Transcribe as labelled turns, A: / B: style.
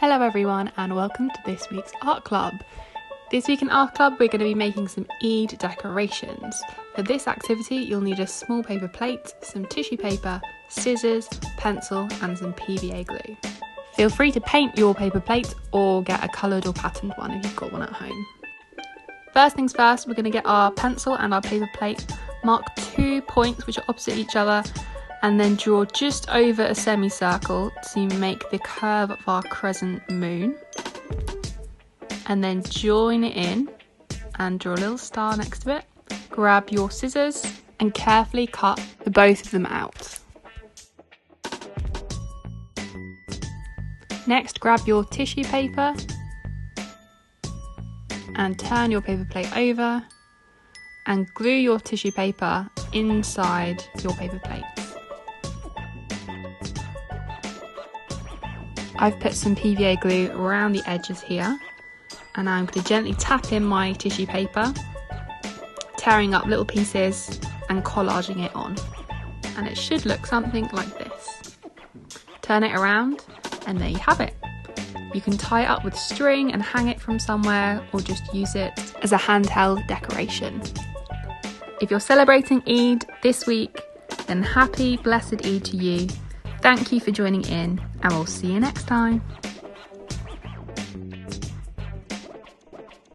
A: Hello everyone and welcome to this week's art club. This week in art club we're going to be making some Eid decorations. For this activity you'll need a small paper plate, some tissue paper, scissors, pencil and some PVA glue. Feel free to paint your paper plate or get a coloured or patterned one if you've got one at home. First things first, we're going to get our pencil and our paper plate, mark 2 points which are opposite each other, and then draw just over a semicircle to make the curve of our crescent moon. And then join it in and draw a little star next to it. Grab your scissors and carefully cut the both of them out. Next, grab your tissue paper and turn your paper plate over and glue your tissue paper inside your paper plate. I've put some PVA glue around the edges here and I'm going to gently tap in my tissue paper, tearing up little pieces and collaging it on. And it should look something like this. Turn it around and there you have it. You can tie it up with string and hang it from somewhere or just use it as a handheld decoration. If you're celebrating Eid this week, then happy blessed Eid to you. Thank you for joining in and we'll see you next time.